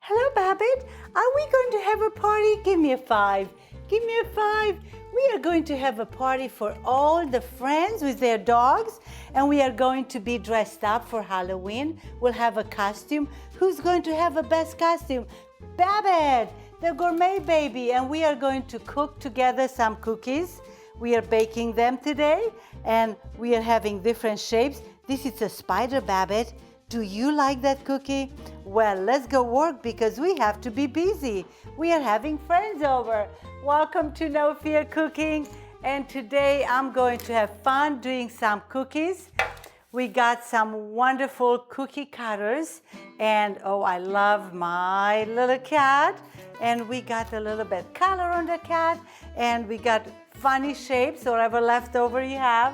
Hello, Babbitt. Are we going to have a party? Give me a 5. Give me a 5. We are going to have a party for all the friends with their dogs, and we are going to be dressed up for Halloween. We'll have a costume. Who's going to have a best costume? Babbitt, the gourmet baby, and we are going to cook together some cookies. We are baking them today, and we are having different shapes. This is a spider, Babbitt. Do you like that cookie? Well, let's go work because we have to be busy. We are having friends over. Welcome to No Fear Cooking. And today I'm going to have fun doing some cookies. We got some wonderful cookie cutters. And oh, I love my little cat. And we got a little bit color on the cat. And we got funny shapes, whatever leftover you have.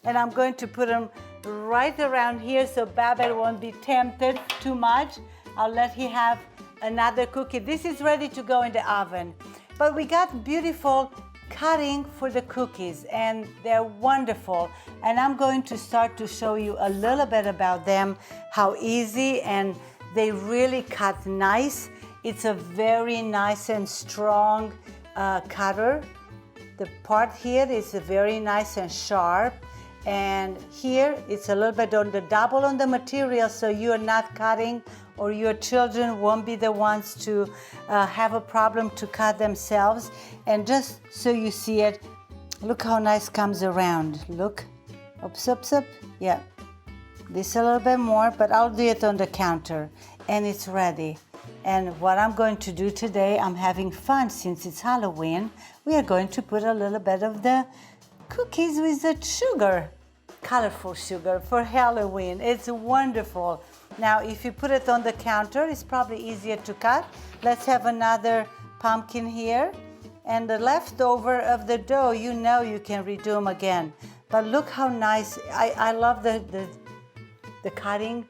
And I'm going to put them right around here so Babbitt won't be tempted too much. I'll let him have another cookie. This is ready to go in the oven. But we got beautiful cutting for the cookies and they're wonderful. And I'm going to start to show you a little bit about them, how easy, and they really cut nice. It's a very nice and strong cutter. The part here is very nice and sharp. And here it's a little bit on the double on the material so you're not cutting or your children won't be the ones to have a problem to cut themselves. And just so you see it, look how nice comes around. Look, oops, oops, up. Yeah, this a little bit more, but I'll do it on the counter and it's ready. And what I'm going to do today, I'm having fun since it's Halloween. We are going to put a little bit of the cookies with the sugar, colorful sugar for Halloween. It's wonderful. Now, if you put it on the counter, it's probably easier to cut. Let's have another pumpkin here. And the leftover of the dough, you know you can redo them again. But look how nice. I love the cutting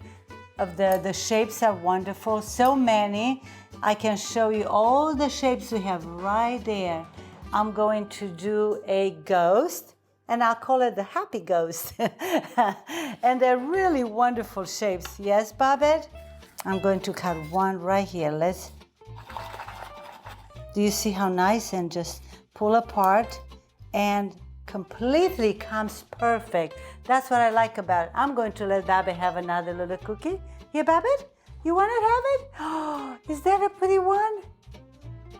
of the shapes are wonderful. So many. I can show you all the shapes we have right there. I'm going to do a ghost, and I'll call it the happy ghost. And they're really wonderful shapes. Yes, Babbitt? I'm going to cut one right here. Do you see how nice? And just pull apart and completely comes perfect. That's what I like about it. I'm going to let Babbitt have another little cookie. Here, Babbitt? You want to have it? Oh, is that a pretty one?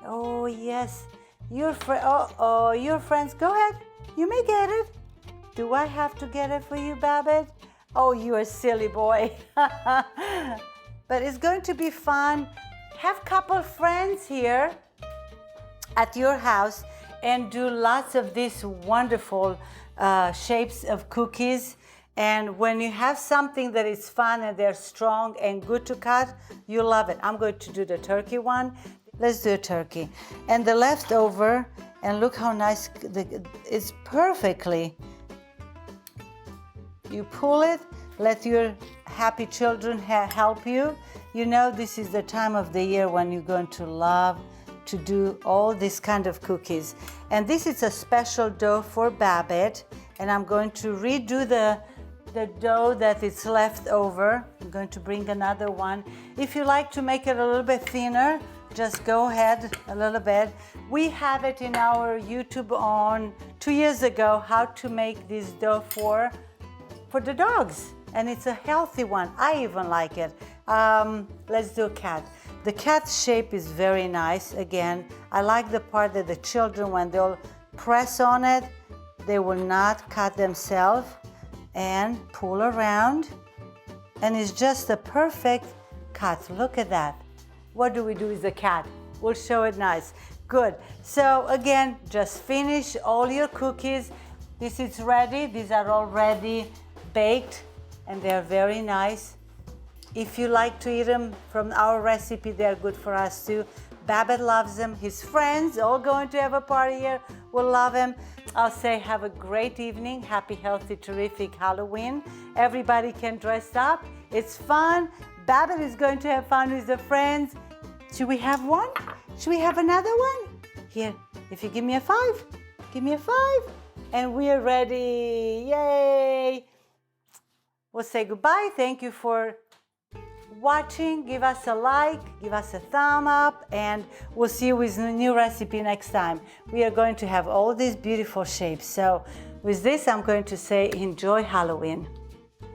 Oh, yes. Your friends, go ahead. You may get it. Do I have to get it for you, Babbitt? Oh, you're a silly boy. But it's going to be fun. Have a couple friends here at your house and do lots of these wonderful shapes of cookies. And when you have something that is fun and they're strong and good to cut, you love it. I'm going to do the turkey one. Let's do a turkey. And the leftover, and look how nice, it's perfectly. You pull it, let your happy children help you. You know this is the time of the year when you're going to love to do all these kind of cookies. And this is a special dough for Babbitt. And I'm going to redo the dough that is left over. I'm going to bring another one. If you like to make it a little bit thinner, just go ahead a little bit. We have it in our YouTube on 2 years ago, how to make this dough for the dogs. And it's a healthy one. I even like it. Let's do a cat. The cat shape is very nice. Again, I like the part that the children, when they'll press on it, they will not cut themselves. And pull around. And it's just a perfect cut. Look at that. What do we do with the cat? We'll show it nice. Good. So again, just finish all your cookies. This is ready. These are already baked and they're very nice. If you like to eat them from our recipe, they're good for us too. Babbitt loves them. His friends all going to have a party here will love him. I'll say have a great evening. Happy, healthy, terrific Halloween. Everybody can dress up. It's fun. Babbitt is going to have fun with the friends. Should we have one? Should we have another one? Here, if you give me a 5, give me a 5. And we're ready. Yay! We'll say goodbye. Thank you for watching. Give us a like, give us a thumb up, and we'll see you with a new recipe next time. We are going to have all these beautiful shapes. So with this, I'm going to say enjoy Halloween.